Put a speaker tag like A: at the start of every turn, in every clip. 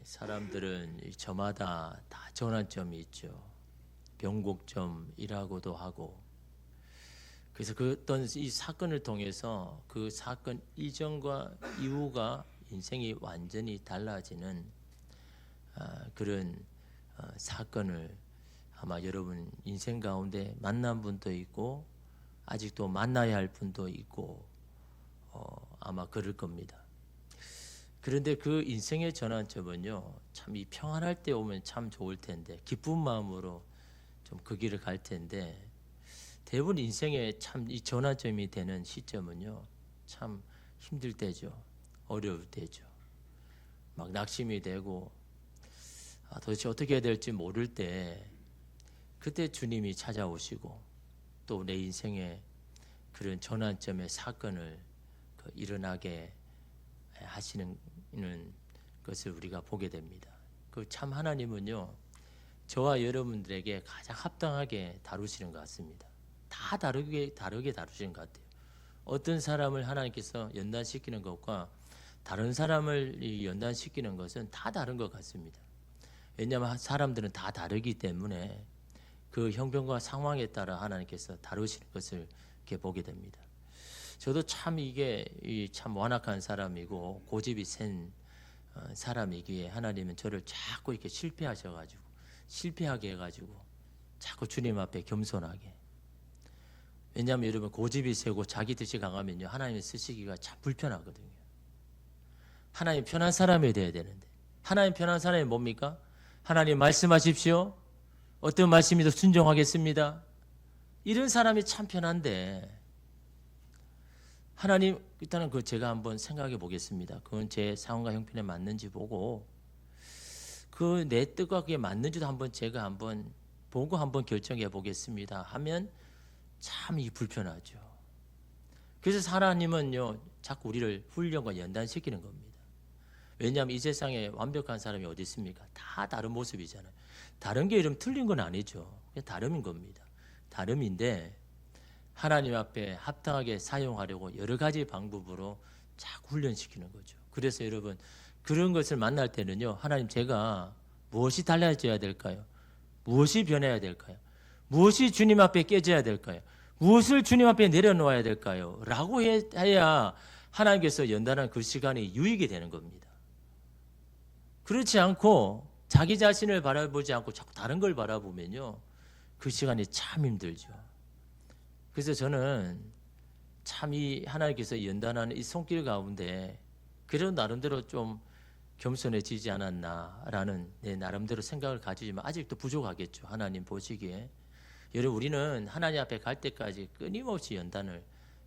A: 사람들은 저마다 다 전환점이 있죠. 변곡점이라고도 하고. 그래서 그 어떤 이 사건을 통해서 그 사건 이전과 이후가 인생이 완전히 달라지는 그런 사건을 아마 여러분 인생 가운데 만난 분도 있고 아직도 만나야 할 분도 있고 아마 그럴 겁니다. 그런데 그 인생의 전환점은요, 참 이 평안할 때 오면 참 좋을 텐데, 기쁜 마음으로 좀 그 길을 갈 텐데, 대부분 인생의 참 이 전환점이 되는 시점은요, 참 힘들 때죠. 어려울 때죠. 막 낙심이 되고 도대체 어떻게 해야 될지 모를 때, 그때 주님이 찾아오시고 또 내 인생의 그런 전환점의 사건을 일어나게 하시는 것을 우리가 보게 됩니다. 그 참 하나님은요, 저와 여러분들에게 가장 합당하게 다루시는 것 같습니다. 다 다르게 다루시는 것 같아요. 어떤 사람을 하나님께서 연단시키는 것과 다른 사람을 연단시키는 것은 다 다른 것 같습니다. 왜냐하면 사람들은 다 다르기 때문에 그 형편과 상황에 따라 하나님께서 다루시는 것을 이렇게 보게 됩니다. 저도 참 이게 참 완악한 사람이고 고집이 센 사람이기에 하나님은 저를 자꾸 이렇게 실패하게 해가지고 자꾸 주님 앞에 겸손하게. 왜냐하면 여러분 고집이 세고 자기 뜻이 강하면요, 하나님 쓰시기가 참 불편하거든요. 하나님 편한 사람이 돼야 되는데, 하나님 편한 사람이 뭡니까? 하나님 말씀하십시오. 어떤 말씀이든 순종하겠습니다. 이런 사람이 참 편한데, 하나님 일단은 제가 한번 생각해 보겠습니다. 그건 제 상황과 형편에 맞는지 보고 그 내 뜻과 그게 맞는지도 제가 한번 보고 한번 결정해 보겠습니다 하면 참 불편하죠. 그래서 하나님은요, 자꾸 우리를 훈련과 연단시키는 겁니다. 왜냐하면 이 세상에 완벽한 사람이 어디 있습니까? 다 다른 모습이잖아요. 다른 게 이러면 틀린 건 아니죠. 그냥 다름인 겁니다. 다름인데 하나님 앞에 합당하게 사용하려고 여러 가지 방법으로 자꾸 훈련시키는 거죠. 그래서 여러분 그런 것을 만날 때는요, 하나님 제가 무엇이 달라져야 될까요? 무엇이 변해야 될까요? 무엇이 주님 앞에 깨져야 될까요? 무엇을 주님 앞에 내려놓아야 될까요? 라고 해야 하나님께서 연단한 그 시간이 유익이 되는 겁니다. 그렇지 않고 자기 자신을 바라보지 않고 자꾸 다른 걸 바라보면요, 그 시간이 참 힘들죠. 그래서 저는 참 이 하나님께서 연단하는 이 손길 가운데 그래도 나름대로 좀 겸손해지지 않았나라는 내 나름대로 생각을 가지지만 아직도 부족하겠죠. 하나님 보시기에. 여러분 우리는 하나님 앞에 갈 때까지 끊임없이 연단을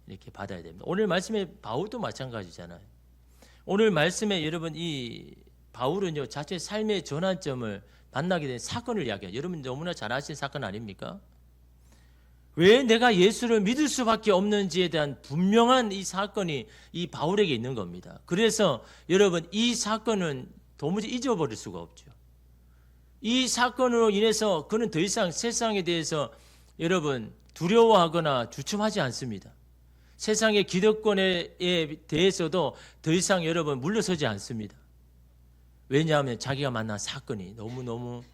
A: 이렇게 받아야 됩니다. 오늘 말씀에 바울도 마찬가지잖아요. 오늘 말씀에 여러분 이 바울은요, 자신의 삶의 전환점을 만나게 된 사건을 이야기해요. 여러분 너무나 잘 아시는 사건 아닙니까? 왜 내가 예수를 믿을 수밖에 없는지에 대한 분명한 이 사건이 이 바울에게 있는 겁니다. 그래서 여러분 이 사건은 도무지 잊어버릴 수가 없죠. 이 사건으로 인해서 그는 더 이상 세상에 대해서 여러분 두려워하거나 주춤하지 않습니다. 세상의 기득권에 대해서도 더 이상 여러분 물러서지 않습니다. 왜냐하면 자기가 만난 사건이 너무너무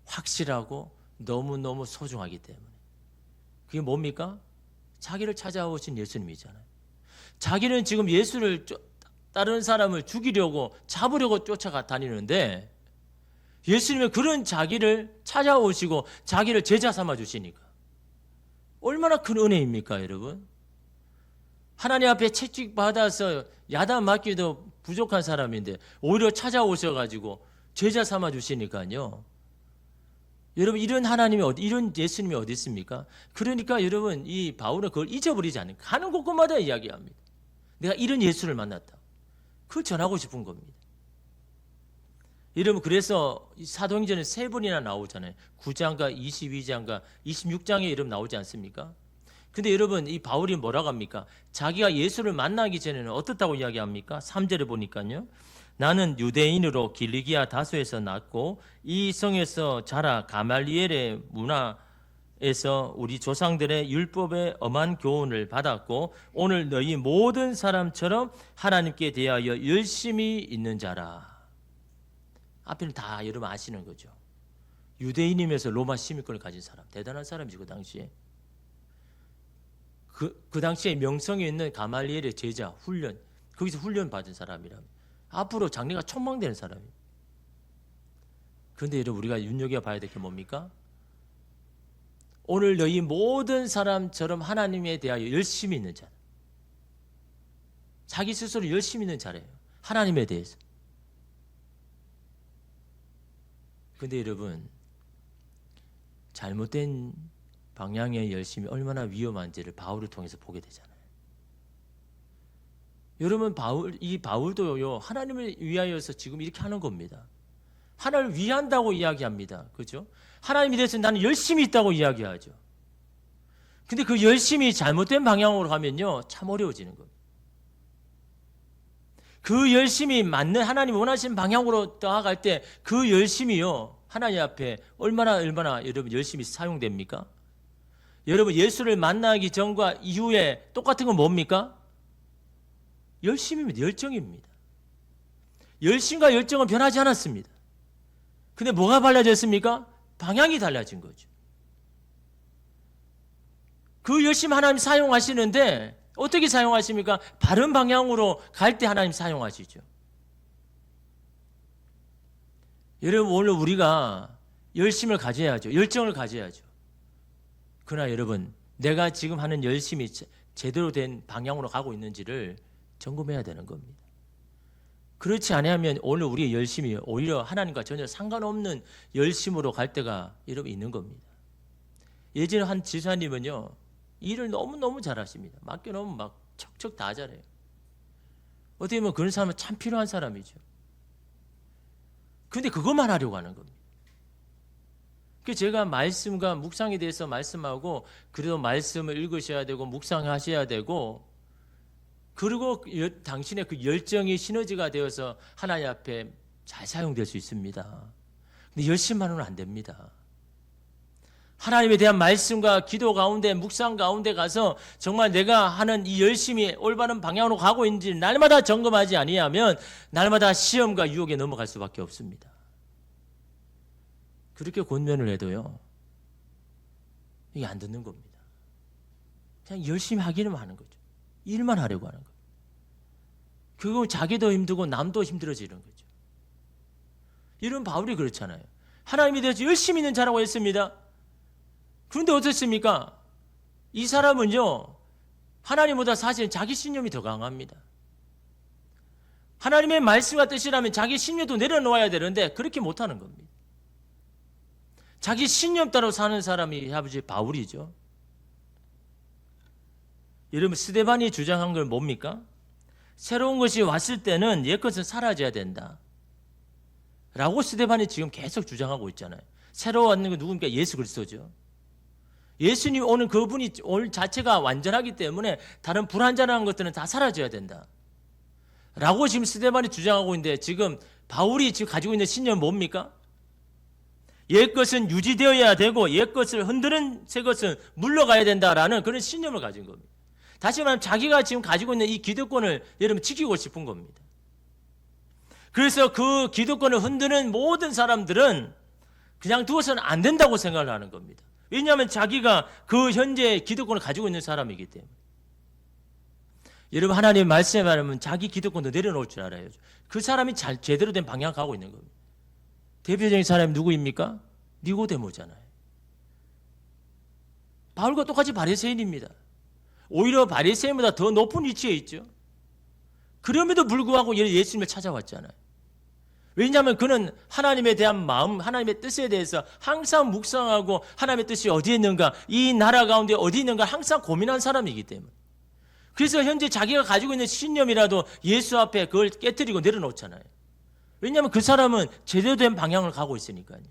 A: 확실하고 너무너무 소중하기 때문에. 그게 뭡니까? 자기를 찾아오신 예수님이잖아요. 자기는 지금 예수를 다른 사람을 죽이려고 잡으려고 쫓아가 다니는데 예수님은 그런 자기를 찾아오시고 자기를 제자 삼아 주시니까 얼마나 큰 은혜입니까, 여러분? 하나님 앞에 채찍받아서 야단 맞기도 부족한 사람인데 오히려 찾아오셔가지고 제자 삼아 주시니까요. 여러분 이런 하나님이 이런 예수님이 어디 있습니까? 그러니까 여러분 이 바울은 그걸 잊어버리지 않는, 가는 곳곳마다 이야기합니다. 내가 이런 예수를 만났다. 그걸 전하고 싶은 겁니다. 여러분 그래서 사도행전에 3번이나 나오잖아요. 9장과 22장과 26장에 이름 나오지 않습니까? 근데 여러분 이 바울이 뭐라고 합니까? 자기가 예수를 만나기 전에는 어떻다고 이야기합니까? 3절에 보니까요. 나는 유대인으로 길리기아 다소에서 났고 이 성에서 자라 가말리엘의 문화에서 우리 조상들의 율법의 엄한 교훈을 받았고 오늘 너희 모든 사람처럼 하나님께 대하여 열심히 있는 자라. 앞에는 다 여러분 아시는 거죠. 유대인이면서 로마 시민권을 가진 사람, 대단한 사람이죠. 그 당시에. 그 당시에 명성이 있는 가말리엘의 제자, 훈련, 거기서 훈련 받은 사람이라면 앞으로 장래가 촉망되는 사람이에요. 그런데 여러분 우리가 눈여겨봐야 될 게 뭡니까? 오늘 너희 모든 사람처럼 하나님에 대하여 열심히 있는 자, 자기 스스로 열심히 있는 자래요. 하나님에 대해서. 그런데 여러분 잘못된 방향의 열심이 얼마나 위험한지를 바울을 통해서 보게 되잖아요. 여러분 이 바울도요 하나님을 위하여서 지금 이렇게 하는 겁니다. 하나님을 위한다고 이야기합니다. 그렇죠? 하나님에 대해서 나는 열심히 있다고 이야기하죠. 근데 그 열심히 잘못된 방향으로 가면요 참 어려워지는 겁니다. 그 열심히 맞는 하나님 원하시는 방향으로 나아갈 때 그 열심이요 하나님 앞에 얼마나 여러분 열심히 사용됩니까? 여러분 예수를 만나기 전과 이후에 똑같은 건 뭡니까? 열심입니다. 열정입니다. 열심과 열정은 변하지 않았습니다. 근데 뭐가 달라졌습니까? 방향이 달라진 거죠. 그 열심 하나님 사용하시는데 어떻게 사용하십니까? 바른 방향으로 갈 때 하나님 사용하시죠. 여러분 오늘 우리가 열심을 가져야죠. 열정을 가져야죠. 그러나 여러분 내가 지금 하는 열심이 제대로 된 방향으로 가고 있는지를 점검해야 되는 겁니다. 그렇지 않으면 오늘 우리의 열심이 오히려 하나님과 전혀 상관없는 열심으로 갈 때가 여러분 있는 겁니다. 예전에 한 지사님은요 일을 너무너무 잘하십니다. 맡겨놓으면 막 척척 다 잘해요. 어떻게 보면 그런 사람은 참 필요한 사람이죠. 근데 그것만 하려고 하는 겁니다. 그 제가 말씀과 묵상에 대해서 말씀하고 그래도 말씀을 읽으셔야 되고 묵상하셔야 되고 그리고 당신의 그 열정이 시너지가 되어서 하나님 앞에 잘 사용될 수 있습니다. 근데 열심만으로는 안 됩니다. 하나님에 대한 말씀과 기도 가운데 묵상 가운데 가서 정말 내가 하는 이 열심히 올바른 방향으로 가고 있는지 날마다 점검하지 아니하면 날마다 시험과 유혹에 넘어갈 수밖에 없습니다. 그렇게 권면을 해도요 이게 안 듣는 겁니다. 그냥 열심히 하기는 하는 거죠. 일만 하려고 하는 거예요. 그거 자기도 힘들고 남도 힘들어지는 거죠. 이런 바울이 그렇잖아요. 하나님에 대해서 열심히 있는 자라고 했습니다. 그런데 어떻습니까? 이 사람은요 하나님보다 사실 자기 신념이 더 강합니다. 하나님의 말씀과 뜻이라면 자기 신념도 내려놓아야 되는데 그렇게 못하는 겁니다. 자기 신념 따라 사는 사람이 아버지 바울이죠. 여러분 스데반이 주장한 건 뭡니까? 새로운 것이 왔을 때는 옛것은 사라져야 된다 라고 스데반이 지금 계속 주장하고 있잖아요. 새로 왔는 건 누굽니까? 예수 그리스도죠. 예수님 오는 그분이 오늘 자체가 완전하기 때문에 다른 불완전한 것들은 다 사라져야 된다 라고 지금 스데반이 주장하고 있는데 지금 바울이 지금 가지고 있는 신념은 뭡니까? 옛것은 유지되어야 되고 옛것을 흔드는 새것은 물러가야 된다라는 그런 신념을 가진 겁니다. 다시 말하면 자기가 지금 가지고 있는 이 기득권을 여러분 지키고 싶은 겁니다. 그래서 그 기득권을 흔드는 모든 사람들은 그냥 두어서는 안 된다고 생각을 하는 겁니다. 왜냐하면 자기가 그 현재 기득권을 가지고 있는 사람이기 때문에. 여러분 하나님 말씀에 말하면 자기 기득권도 내려놓을 줄 알아요. 그 사람이 제대로 된 방향을 가고 있는 겁니다. 대표적인 사람이 누구입니까? 니고데모잖아요. 바울과 똑같이 바리새인입니다. 오히려 바리새인보다 더 높은 위치에 있죠. 그럼에도 불구하고 예수님을 찾아왔잖아요. 왜냐하면 그는 하나님에 대한 마음, 하나님의 뜻에 대해서 항상 묵상하고 하나님의 뜻이 어디에 있는가, 이 나라 가운데 어디 있는가 항상 고민한 사람이기 때문에. 그래서 현재 자기가 가지고 있는 신념이라도 예수 앞에 그걸 깨뜨리고 내려놓잖아요. 왜냐하면 그 사람은 제대로 된 방향을 가고 있으니까요.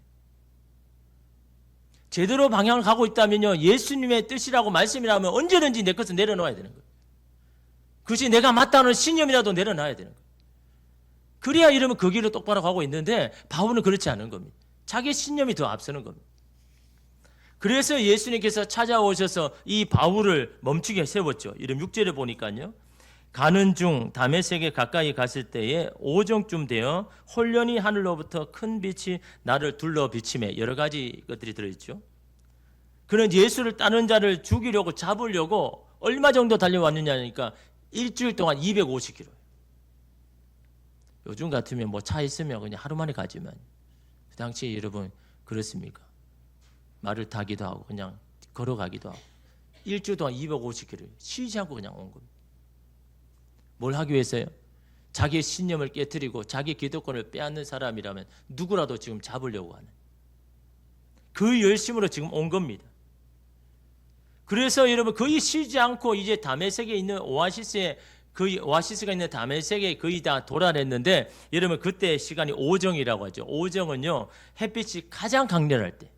A: 제대로 방향을 가고 있다면요, 예수님의 뜻이라고 말씀이라면 언제든지 내 것을 내려놓아야 되는 거예요. 그것이 내가 맞다는 신념이라도 내려놔야 되는 거예요. 그래야 이러면 그 길을 똑바로 가고 있는데 바울은 그렇지 않은 겁니다. 자기 신념이 더 앞서는 겁니다. 그래서 예수님께서 찾아오셔서 이 바울을 멈추게 세웠죠. 이런 6절에 보니까요. 가는 중 다메섹에 가까이 갔을 때에 오정쯤 되어 홀련히 하늘로부터 큰 빛이 나를 둘러 비치매. 여러 가지 것들이 들어있죠. 그는 예수를 따르는 자를 죽이려고 잡으려고 얼마 정도 달려왔느냐니까 일주일 동안 250km. 요즘 같으면 뭐 차 있으면 그냥 하루 만에 가지만 그 당시에 여러분 그렇습니까? 말을 타기도 하고 그냥 걸어가기도 하고 일주일 동안 250km 쉬지 않고 그냥 온 겁니다. 뭘 하기 위해서요? 자기의 신념을 깨뜨리고 자기 기득권을 빼앗는 사람이라면 누구라도 지금 잡으려고 하는 그 열심으로 지금 온 겁니다. 그래서 여러분 거의 쉬지 않고 이제 다메섹에 있는 오아시스가 있는 다메섹에 거의 다 도달했는데 여러분 그때 시간이 오정이라고 하죠. 오정은요 햇빛이 가장 강렬할 때,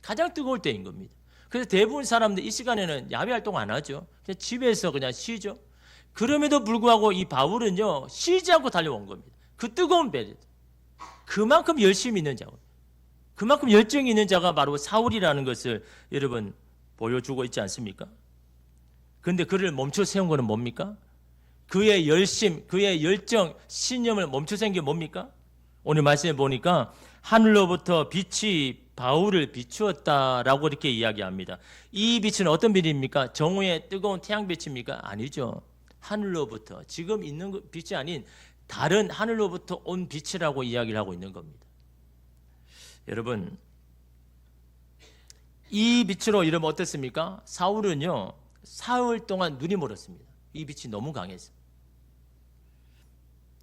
A: 가장 뜨거울 때인 겁니다. 그래서 대부분 사람들 이 시간에는 야외 활동 안 하죠. 그냥 집에서 그냥 쉬죠. 그럼에도 불구하고 이 바울은요 쉬지 않고 달려온 겁니다. 그 뜨거운 배려, 그만큼 열심히 있는 자고, 그만큼 열정이 있는 자가 바로 사울이라는 것을 여러분 보여주고 있지 않습니까? 그런데 그를 멈춰 세운 것은 뭡니까? 그의 열심, 그의 열정, 신념을 멈춰 세운 게 뭡니까? 오늘 말씀에 보니까 하늘로부터 빛이 바울을 비추었다라고 이렇게 이야기합니다. 이 빛은 어떤 빛입니까? 정오의 뜨거운 태양빛입니까? 아니죠. 하늘로부터, 지금 있는 빛이 아닌 다른 하늘로부터 온 빛이라고 이야기를 하고 있는 겁니다. 여러분, 이 빛으로 여러분 어떻습니까? 사울은요 사흘 동안 눈이 멀었습니다. 이 빛이 너무 강해서.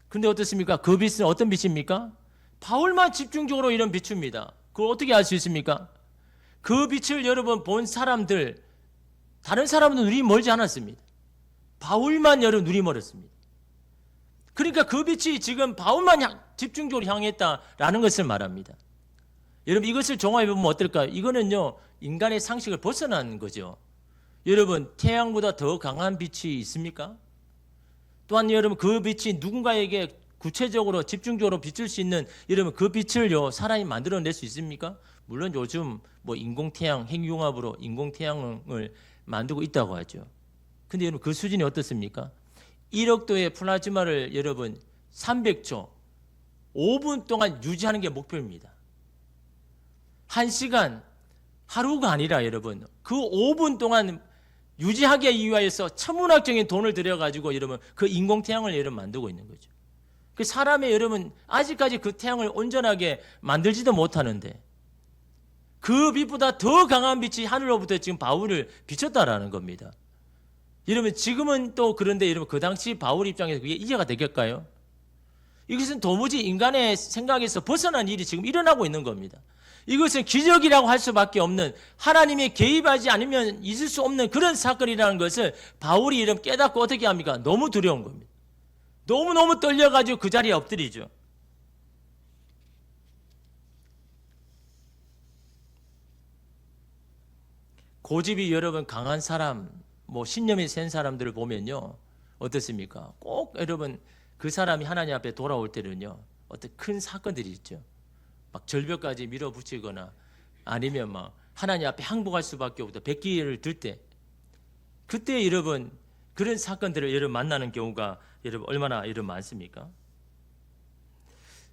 A: 근데 어떻습니까? 그 빛은 어떤 빛입니까? 바울만 집중적으로 이런 비춥니다. 그걸 어떻게 알 수 있습니까? 그 빛을 여러분 본 사람들, 다른 사람은 눈이 멀지 않았습니다. 바울만 여러분 눈이 멀었습니다. 그러니까 그 빛이 지금 바울만 집중적으로 향했다라는 것을 말합니다. 여러분 이것을 종합해 보면 어떨까요? 이거는요 인간의 상식을 벗어난 거죠. 여러분 태양보다 더 강한 빛이 있습니까? 또한 여러분 그 빛이 누군가에게 구체적으로 집중적으로 비출 수 있는 여러분 그 빛을요 사람이 만들어낼 수 있습니까? 물론 요즘 뭐 인공태양 핵융합으로 인공태양을 만들고 있다고 하죠. 근데 여러분 그 수준이 어떻습니까? 1억 도의 플라즈마를 여러분 300초 5분 동안 유지하는 게 목표입니다. 1시간 하루가 아니라 여러분 그 5분 동안 유지하기 위하여서 천문학적인 돈을 들여가지고 여러분 그 인공태양을 여러분 만들고 있는 거죠. 그 사람의 여러분 아직까지 그 태양을 온전하게 만들지도 못하는데 그 빛보다 더 강한 빛이 하늘로부터 지금 바울을 비췄다라는 겁니다. 여러분 지금은 또 그런데 여러분 그 당시 바울 입장에서 그게 이해가 되겠까요? 이것은 도무지 인간의 생각에서 벗어난 일이 지금 일어나고 있는 겁니다. 이것은 기적이라고 할 수밖에 없는 하나님이 개입하지 않으면 있을 수 없는 그런 사건이라는 것을 바울이 이름 깨닫고 어떻게 합니까? 너무 두려운 겁니다. 너무너무 떨려가지고 그 자리에 엎드리죠. 고집이 여러분 강한 사람, 뭐 신념이 센 사람들을 보면요 어떻습니까? 꼭 여러분 그 사람이 하나님 앞에 돌아올 때는요 어떤 큰 사건들이 있죠. 막 절벽까지 밀어붙이거나 아니면 막 하나님 앞에 항복할 수밖에 없다. 백기를 들 때 그때 여러분 그런 사건들을 여러분 만나는 경우가 여러분 얼마나 여러분 많습니까?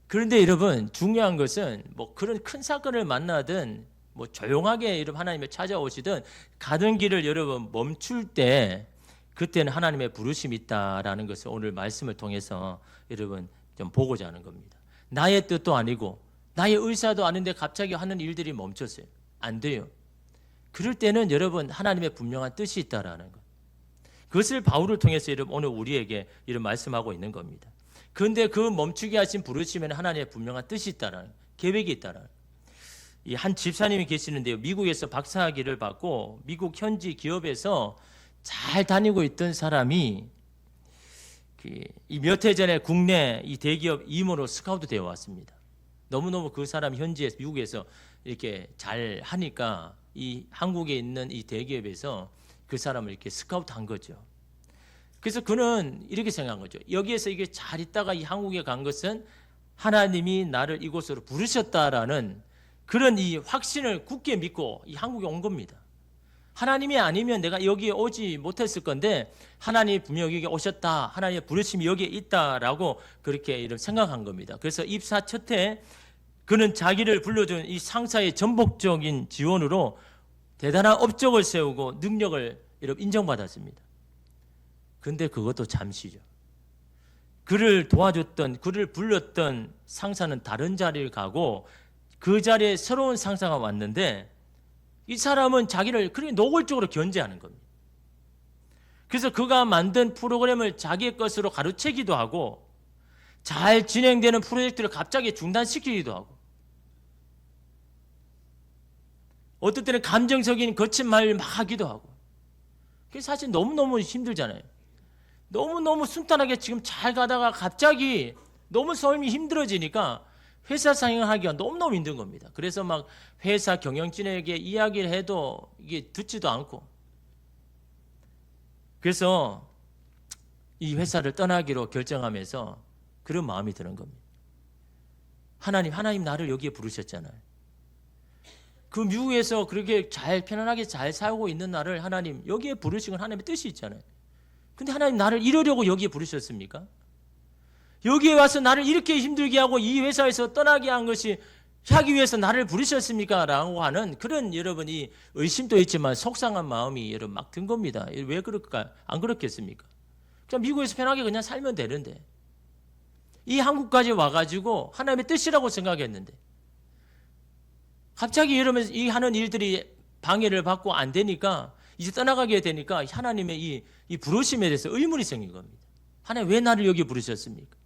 A: 그런데 여러분 중요한 것은 뭐 그런 큰 사건을 만나든 뭐 조용하게 여러분 하나님을 찾아오시든 가던 길을 여러분 멈출 때 그때는 하나님의 부르심이 있다라는 것을 오늘 말씀을 통해서 여러분 좀 보고자 하는 겁니다. 나의 뜻도 아니고 나의 의사도 아닌데 갑자기 하는 일들이 멈췄어요. 안 돼요. 그럴 때는 여러분 하나님의 분명한 뜻이 있다라는 것. 그것을 바울을 통해서 여러분 오늘 우리에게 이런 말씀하고 있는 겁니다. 그런데 그 멈추게 하신 부르심에는 하나님의 분명한 뜻이 있다라는 계획이 있다라는 이 한 집사님이 계시는데요. 미국에서 박사학위를 받고 미국 현지 기업에서 잘 다니고 있던 사람이 이 몇 해 전에 국내 이 대기업 임원으로 스카우트 되어 왔습니다. 너무너무 그 사람이 현지에서 미국에서 이렇게 잘 하니까 이 한국에 있는 이 대기업에서 그 사람을 이렇게 스카우트 한 거죠. 그래서 그는 이렇게 생각한 거죠. 여기에서 이게 잘 있다가 이 한국에 간 것은 하나님이 나를 이곳으로 부르셨다라는 그런 이 확신을 굳게 믿고 이 한국에 온 겁니다. 하나님이 아니면 내가 여기에 오지 못했을 건데 하나님이 분명히 여기 오셨다. 하나님의 부르심이 여기에 있다라고 그렇게 이런 생각한 겁니다. 그래서 입사 첫해 그는 자기를 불러준 이 상사의 전폭적인 지원으로 대단한 업적을 세우고 능력을 이렇게 인정받았습니다. 근데 그것도 잠시죠. 그를 도와줬던, 그를 불렀던 상사는 다른 자리를 가고 그 자리에 새로운 상사가 왔는데 이 사람은 자기를 그렇게 노골적으로 견제하는 겁니다. 그래서 그가 만든 프로그램을 자기의 것으로 가로채기도 하고 잘 진행되는 프로젝트를 갑자기 중단시키기도 하고 어떨 때는 감정적인 거친 말 막 하기도 하고 그게 사실 너무너무 힘들잖아요. 너무너무 순탄하게 지금 잘 가다가 갑자기 너무 삶이 힘들어지니까 회사 상영하기가 너무너무 힘든 겁니다. 그래서 막 회사 경영진에게 이야기를 해도 이게 듣지도 않고 그래서 이 회사를 떠나기로 결정하면서 그런 마음이 드는 겁니다. 하나님 나를 여기에 부르셨잖아요. 그 미국에서 그렇게 잘 편안하게 잘 살고 있는 나를 하나님 여기에 부르신 건 하나님의 뜻이 있잖아요. 근데 하나님 나를 이러려고 여기에 부르셨습니까? 여기에 와서 나를 이렇게 힘들게 하고 이 회사에서 떠나게 한 것이 하기 위해서 나를 부르셨습니까? 라고 하는 그런 여러분이 의심도 있지만 속상한 마음이 여러분 막 든 겁니다. 왜 그럴까? 안 그렇겠습니까? 그냥 미국에서 편하게 그냥 살면 되는데 이 한국까지 와가지고 하나님의 뜻이라고 생각했는데 갑자기 이러면서 이 하는 일들이 방해를 받고 안 되니까 이제 떠나가게 되니까 하나님의 이 부르심에 대해서 의문이 생긴 겁니다. 하나님 왜 나를 여기 부르셨습니까?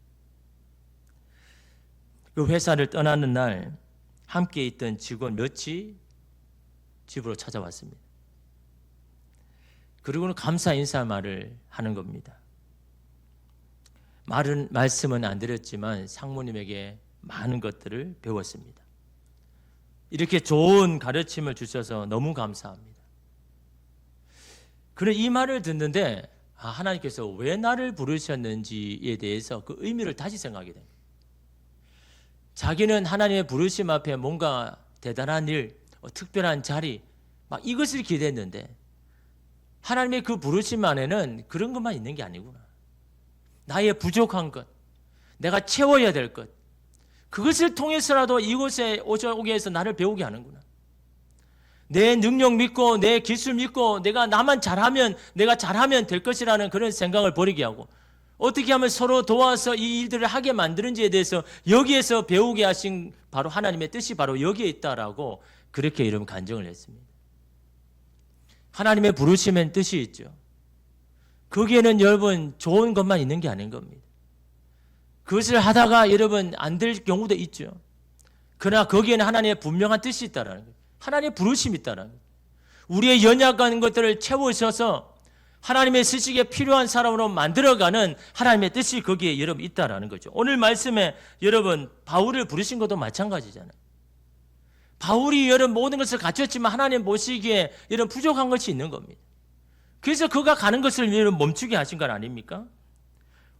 A: 그 회사를 떠나는 날 함께 있던 직원 몇이 집으로 찾아왔습니다. 그리고는 감사 인사 말을 하는 겁니다. 말씀은 안 드렸지만 상무님에게 많은 것들을 배웠습니다. 이렇게 좋은 가르침을 주셔서 너무 감사합니다. 그래 이 말을 듣는데 하나님께서 왜 나를 부르셨는지에 대해서 그 의미를 다시 생각하게 됩니다. 자기는 하나님의 부르심 앞에 뭔가 대단한 일, 특별한 자리 막 이것을 기대했는데 하나님의 그 부르심 안에는 그런 것만 있는 게 아니구나. 나의 부족한 것, 내가 채워야 될 것, 그것을 통해서라도 이곳에 오게 해서 나를 배우게 하는구나. 내 능력 믿고 내 기술 믿고 내가 내가 잘하면 될 것이라는 그런 생각을 버리게 하고 어떻게 하면 서로 도와서 이 일들을 하게 만드는지에 대해서 여기에서 배우게 하신 바로 하나님의 뜻이 바로 여기에 있다라고 그렇게 여러분 간증을 했습니다. 하나님의 부르심엔 뜻이 있죠. 거기에는 여러분 좋은 것만 있는 게 아닌 겁니다. 그것을 하다가 여러분 안 될 경우도 있죠. 그러나 거기에는 하나님의 분명한 뜻이 있다라는 거예요. 하나님의 부르심이 있다라는 거예요. 우리의 연약한 것들을 채우셔서 하나님의 쓰시기에 필요한 사람으로 만들어가는 하나님의 뜻이 거기에 여러분 있다라는 거죠. 오늘 말씀에 여러분 바울을 부르신 것도 마찬가지잖아요. 바울이 여러분 모든 것을 갖췄지만 하나님 보시기에 이런 부족한 것이 있는 겁니다. 그래서 그가 가는 것을 여러분 멈추게 하신 건 아닙니까?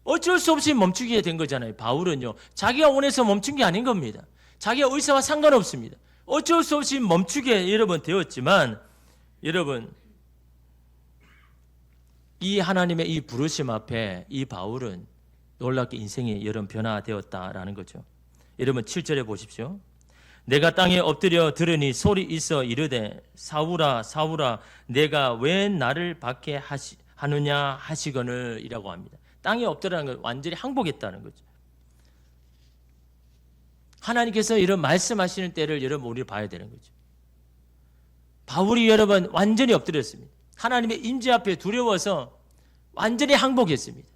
A: 어쩔 수 없이 멈추게 된 거잖아요. 바울은요. 자기가 원해서 멈춘 게 아닌 겁니다. 자기의 의사와 상관없습니다. 어쩔 수 없이 멈추게 여러분 되었지만 여러분 이 하나님의 이 부르심 앞에 이 바울은 놀랍게 인생이 여러분 변화되었다라는 거죠. 여러분 7절에 보십시오. 내가 땅에 엎드려 들으니 소리 있어 이르되 사울아 사울아 내가 왜 나를 박해 하느냐 하시거늘 이라고 합니다. 땅에 엎드라는 건 완전히 항복했다는 거죠. 하나님께서 이런 말씀하시는 때를 여러분 우리 봐야 되는 거죠. 바울이 여러분 완전히 엎드렸습니다. 하나님의 임재 앞에 두려워서 완전히 항복했습니다.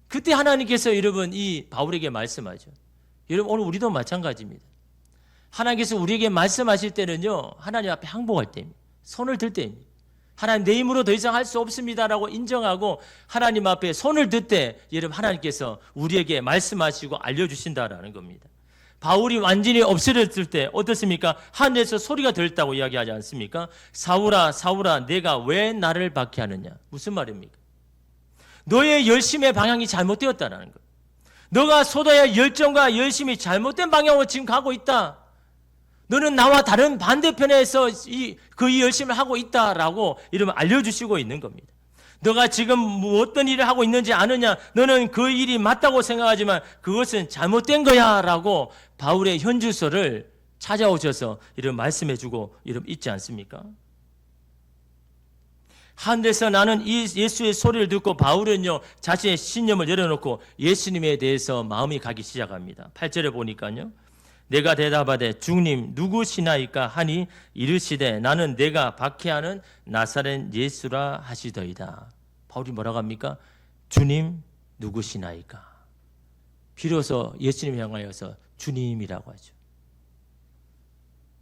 A: 그때 하나님께서 여러분 이 바울에게 말씀하죠. 여러분 오늘 우리도 마찬가지입니다. 하나님께서 우리에게 말씀하실 때는요 하나님 앞에 항복할 때입니다. 손을 들 때입니다. 하나님 내 힘으로 더 이상 할 수 없습니다라고 인정하고 하나님 앞에 손을 들 때 여러분 하나님께서 우리에게 말씀하시고 알려주신다라는 겁니다. 바울이 완전히 엎드렸을 때 어떻습니까? 하늘에서 소리가 들렸다고 이야기하지 않습니까? 사울아 사울아 내가 왜 나를 박해하느냐. 무슨 말입니까? 너의 열심의 방향이 잘못되었다는 거예요. 너가 쏟아야 열정과 열심이 잘못된 방향으로 지금 가고 있다. 너는 나와 다른 반대편에서 그 열심을 하고 있다라고 이러면 알려주시고 있는 겁니다. 너가 지금 어떤 일을 하고 있는지 아느냐? 너는 그 일이 맞다고 생각하지만 그것은 잘못된 거야 라고 바울의 현주소를 찾아오셔서 이런 말씀해주고 이런 있지 않습니까? 하늘에서 나는 이 예수의 소리를 듣고 바울은요 자신의 신념을 열어놓고 예수님에 대해서 마음이 가기 시작합니다. 8절에 보니까요, 내가 대답하되 주님 누구시나이까 하니 이르시되 나는 내가 박해하는 나사렛 예수라 하시더이다. 바울이 뭐라고 합니까? 주님 누구시나이까. 비로소 예수님 향하여서 주님이라고 하죠.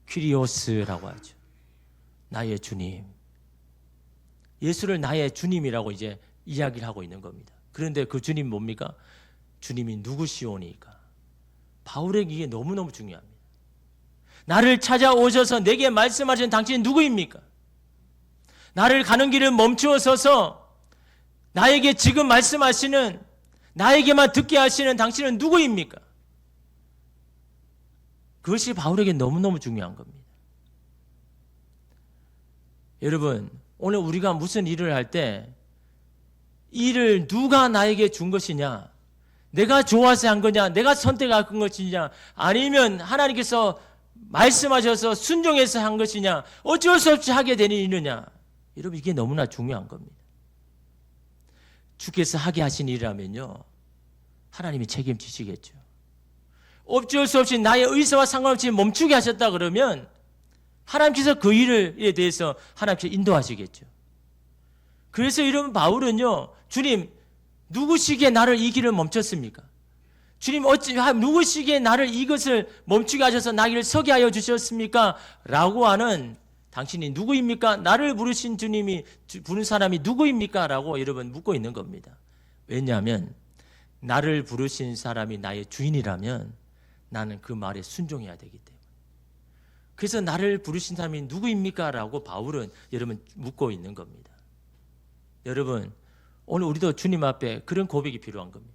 A: 퀴리오스라고 하죠. 나의 주님. 예수를 나의 주님이라고 이제 이야기를 하고 있는 겁니다. 그런데 그 주님 뭡니까? 주님이 누구시오니까. 바울에게 이게 너무너무 중요합니다. 나를 찾아오셔서 내게 말씀하신 당신이 누구입니까? 나를 가는 길을 멈추어 서서 나에게 지금 말씀하시는, 나에게만 듣게 하시는 당신은 누구입니까? 그것이 바울에게 너무너무 중요한 겁니다. 여러분, 오늘 우리가 무슨 일을 할 때 이 일을 누가 나에게 준 것이냐, 내가 좋아서 한 거냐, 내가 선택한 것이냐, 아니면 하나님께서 말씀하셔서 순종해서 한 것이냐, 어쩔 수 없이 하게 되는 일이냐, 여러분 이게 너무나 중요한 겁니다. 주께서 하게 하신 일이라면요 하나님이 책임지시겠죠. 어쩔 수 없이 나의 의사와 상관없이 멈추게 하셨다 그러면 하나님께서 그 일에 대해서 하나님께서 인도하시겠죠. 그래서 이런 바울은요, 주님 누구시기에 나를 이 길을 멈췄습니까? 주님 누구시기에 나를 이것을 멈추게 하셔서 나를 서게 하여 주셨습니까? 라고 하는, 당신이 누구입니까? 나를 부르신 주님이, 부른 사람이 누구입니까? 라고 여러분 묻고 있는 겁니다. 왜냐하면 나를 부르신 사람이 나의 주인이라면 나는 그 말에 순종해야 되기 때문에. 그래서 나를 부르신 사람이 누구입니까? 라고 바울은 여러분 묻고 있는 겁니다. 여러분, 오늘 우리도 주님 앞에 그런 고백이 필요한 겁니다.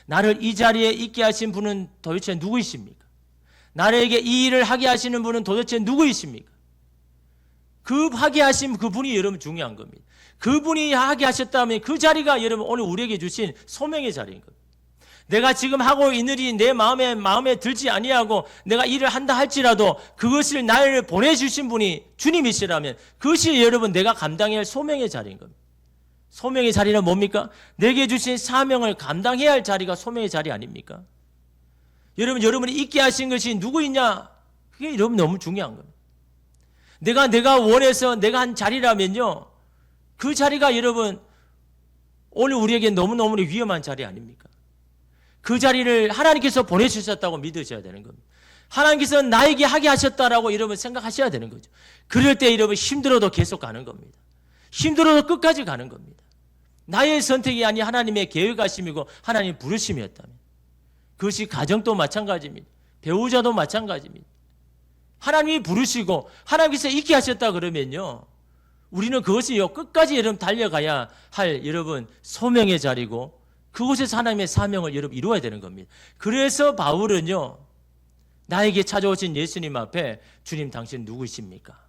A: 나를 이 자리에 있게 하신 분은 도대체 누구이십니까? 나에게 이 일을 하게 하시는 분은 도대체 누구이십니까? 그 하게 하신 그분이 여러분 중요한 겁니다. 그분이 하게 하셨다면 그 자리가 여러분 오늘 우리에게 주신 소명의 자리인 겁니다. 내가 지금 하고 있는 일이 내 마음에 들지 아니하고 내가 일을 한다 할지라도 그것을 나를 보내주신 분이 주님이시라면 그것이 여러분 내가 감당해야 할 소명의 자리인 겁니다. 소명의 자리는 뭡니까? 내게 주신 사명을 감당해야 할 자리가 소명의 자리 아닙니까? 여러분이 있게 하신 것이 누구이냐? 그게 여러분 너무 중요한 겁니다. 내가 원해서 내가 한 자리라면요, 그 자리가 여러분 오늘 우리에게 너무너무 위험한 자리 아닙니까? 그 자리를 하나님께서 보내주셨다고 믿으셔야 되는 겁니다. 하나님께서 나에게 하게 하셨다라고 여러분 생각하셔야 되는 거죠. 그럴 때 여러분 힘들어도 계속 가는 겁니다. 힘들어도 끝까지 가는 겁니다. 나의 선택이 아니 하나님의 계획하심이고 하나님 부르심이었다면. 그것이 가정도 마찬가지입니다. 배우자도 마찬가지입니다. 하나님이 부르시고 하나님께서 있게 하셨다 그러면요, 우리는 그것이요 끝까지 여러분 달려가야 할 여러분 소명의 자리고 그곳에서 하나님의 사명을 여러분 이루어야 되는 겁니다. 그래서 바울은요, 나에게 찾아오신 예수님 앞에 주님 당신 누구이십니까?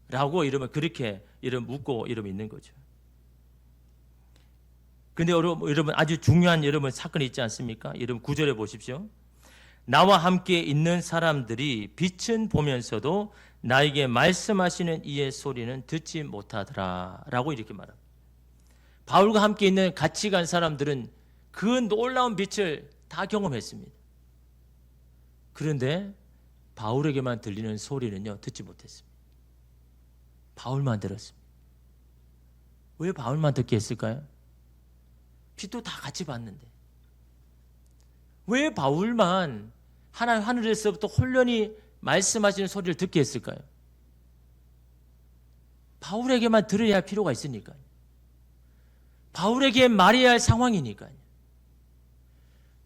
A: 라고 여러분 그렇게 여러분 묻고 여러분 있는 거죠. 근데 여러분 아주 중요한 여러분 사건이 있지 않습니까? 여러분 9절에 보십시오. 나와 함께 있는 사람들이 빛은 보면서도 나에게 말씀하시는 이의 소리는 듣지 못하더라 라고 이렇게 말합니다. 바울과 함께 있는 같이 간 사람들은 그 놀라운 빛을 다 경험했습니다. 그런데 바울에게만 들리는 소리는요 듣지 못했습니다. 바울만 들었습니다. 왜 바울만 듣게 했을까요? 빛도 다 같이 봤는데 왜 바울만 하늘에서부터 홀연히 말씀하시는 소리를 듣게 했을까요? 바울에게만 들어야 할 필요가 있으니까요. 바울에게 말해야 할 상황이니까요.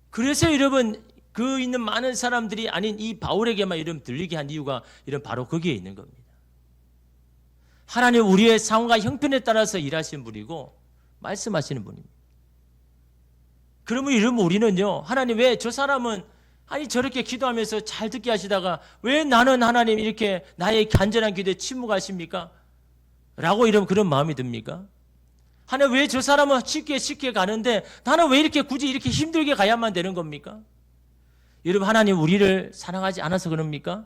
A: 그래서 여러분 그 있는 많은 사람들이 아닌 이 바울에게만 이름 들리게 한 이유가 이런 바로 거기에 있는 겁니다. 하나님 우리의 상황과 형편에 따라서 일하시는 분이고 말씀하시는 분입니다. 그러면 우리는요, 하나님 왜 저 사람은 아니 저렇게 기도하면서 잘 듣게 하시다가 왜 나는 하나님 이렇게 나의 간절한 기도에 침묵하십니까? 라고 이런 그런 마음이 듭니까? 하나님 왜 저 사람은 쉽게 가는데 나는 왜 이렇게 굳이 이렇게 힘들게 가야만 되는 겁니까? 여러분 하나님 우리를 사랑하지 않아서 그럽니까?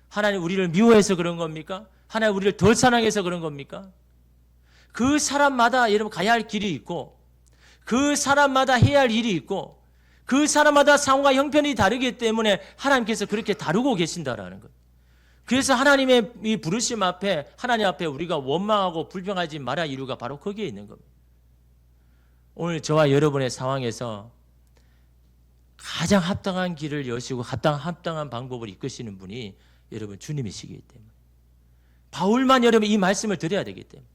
A: 하나님 우리를 미워해서 그런 겁니까? 하나님 우리를 덜 사랑해서 그런 겁니까? 그 사람마다 여러분 가야 할 길이 있고 그 사람마다 해야 할 일이 있고 그 사람마다 상황과 형편이 다르기 때문에 하나님께서 그렇게 다루고 계신다라는 거예요. 그래서 하나님의 이 부르심 앞에 하나님 앞에 우리가 원망하고 불평하지 말아야 할 이유가 바로 거기에 있는 겁니다. 오늘 저와 여러분의 상황에서 가장 합당한 길을 여시고 합당한 방법을 이끄시는 분이 여러분 주님이시기 때문에 바울만 여러분 이 말씀을 드려야 되기 때문에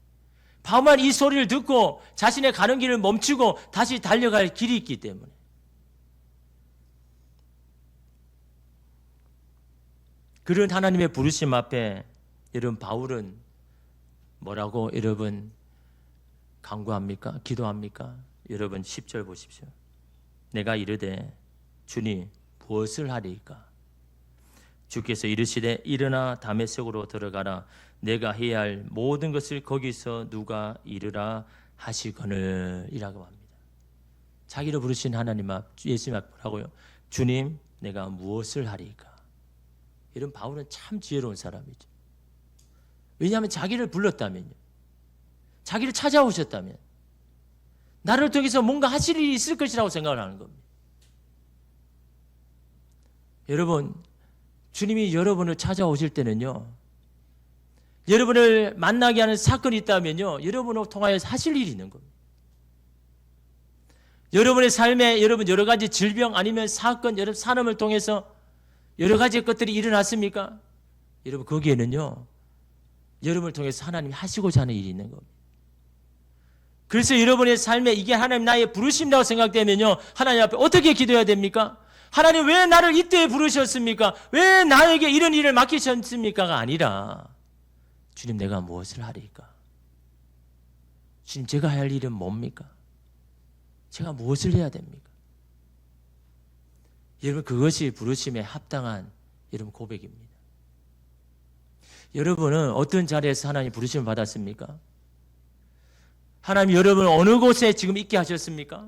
A: 바울만 이 소리를 듣고 자신의 가는 길을 멈추고 다시 달려갈 길이 있기 때문에 그런 하나님의 부르심 앞에 여러분 바울은 뭐라고 여러분 간구합니까? 기도합니까? 여러분 10절 보십시오. 내가 이르되 주님 무엇을 하리이까? 주께서 이르시되 일어나 다메섹으로 들어가라. 내가 해야 할 모든 것을 거기서 누가 이르라 하시거늘 이라고 합니다. 자기를 부르신 하나님 앞 예수님 앞 뭐라고요? 주님 내가 무엇을 하리이까? 이런 바울은 참 지혜로운 사람이죠. 왜냐하면 자기를 불렀다면요. 자기를 찾아오셨다면 나를 통해서 뭔가 하실 일이 있을 것이라고 생각을 하는 겁니다. 여러분 주님이 여러분을 찾아오실 때는요. 여러분을 만나게 하는 사건이 있다면요. 여러분을 통하여서 하실 일이 있는 겁니다. 여러분의 삶에 여러분 여러 가지 질병 아니면 사건, 여러분 산업을 통해서 여러 가지 것들이 일어났습니까? 여러분 거기에는요. 여러분을 통해서 하나님이 하시고자 하는 일이 있는 겁니다. 그래서 여러분의 삶에 이게 하나님 나의 부르심이라고 생각되면요. 하나님 앞에 어떻게 기도해야 됩니까? 하나님 왜 나를 이때에 부르셨습니까? 왜 나에게 이런 일을 맡기셨습니까가 아니라 주님 내가 무엇을 하리까? 주님 제가 할 일은 뭡니까? 제가 무엇을 해야 됩니까? 여러분 그것이 부르심에 합당한 여러분 고백입니다. 여러분은 어떤 자리에서 하나님 부르심을 받았습니까? 하나님 여러분을 어느 곳에 지금 있게 하셨습니까?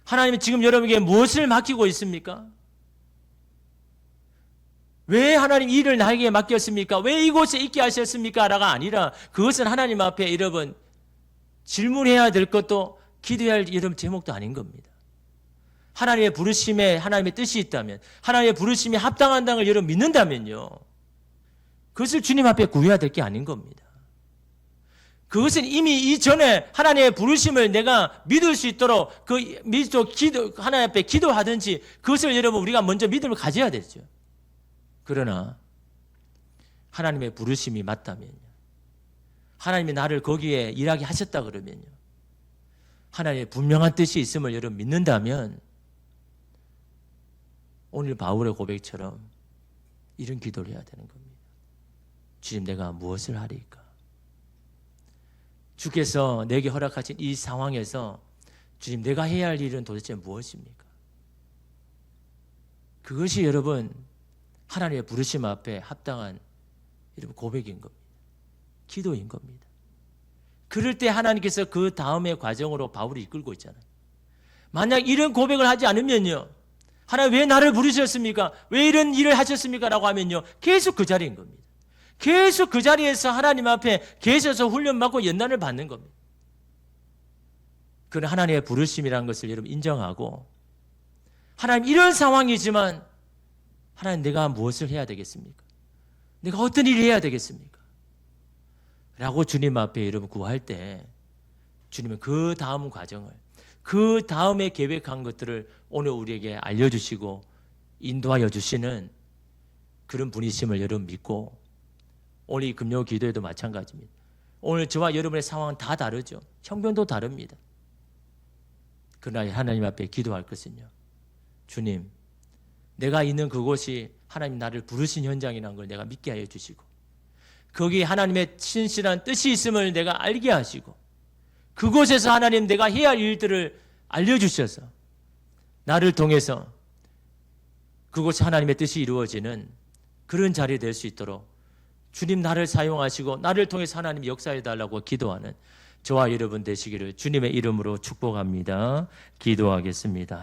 A: 하나님은 지금 여러분에게 무엇을 맡기고 있습니까? 왜 하나님 이 일을 나에게 맡겼습니까? 왜 이곳에 있게 하셨습니까? 라가 아니라 그것은 하나님 앞에 여러분 질문해야 될 것도 기도해야 할 여러분 제목도 아닌 겁니다. 하나님의 부르심에 하나님의 뜻이 있다면 하나님의 부르심이 합당한다는 걸 여러분 믿는다면요. 그것을 주님 앞에 구해야 될 게 아닌 겁니다. 그것은 이미 이전에 하나님의 부르심을 내가 믿을 수 있도록 하나님 앞에 기도하든지 그것을 여러분 우리가 먼저 믿음을 가져야 되죠. 그러나 하나님의 부르심이 맞다면요. 하나님이 나를 거기에 일하게 하셨다 그러면요. 하나님의 분명한 뜻이 있음을 여러분 믿는다면 오늘 바울의 고백처럼 이런 기도를 해야 되는 겁니다. 주님 내가 무엇을 하리까? 주께서 내게 허락하신 이 상황에서 주님 내가 해야 할 일은 도대체 무엇입니까? 그것이 여러분 하나님의 부르심 앞에 합당한 여러분 고백인 겁니다. 기도인 겁니다. 그럴 때 하나님께서 그 다음의 과정으로 바울을 이끌고 있잖아요. 만약 이런 고백을 하지 않으면요. 하나님 왜 나를 부르셨습니까? 왜 이런 일을 하셨습니까? 라고 하면요. 계속 그 자리인 겁니다. 계속 그 자리에서 하나님 앞에 계셔서 훈련받고 연단을 받는 겁니다. 그런 하나님의 부르심이라는 것을 여러분 인정하고 하나님 이런 상황이지만 하나님 내가 무엇을 해야 되겠습니까? 내가 어떤 일을 해야 되겠습니까? 라고 주님 앞에 여러분 구할 때 주님은 그 다음 과정을 그 다음에 계획한 것들을 오늘 우리에게 알려주시고 인도하여 주시는 그런 분이심을 여러분 믿고 오늘 이 금요 기도에도 마찬가지입니다. 오늘 저와 여러분의 상황은 다 다르죠. 형편도 다릅니다. 그러나 하나님 앞에 기도할 것은요. 주님, 내가 있는 그곳이 하나님 나를 부르신 현장이라는 걸 내가 믿게 하여 주시고 거기에 하나님의 신실한 뜻이 있음을 내가 알게 하시고 그곳에서 하나님 내가 해야 할 일들을 알려주셔서 나를 통해서 그곳이 하나님의 뜻이 이루어지는 그런 자리 될 수 있도록 주님 나를 사용하시고 나를 통해서 하나님 역사해 달라고 기도하는 저와 여러분 되시기를 주님의 이름으로 축복합니다. 기도하겠습니다.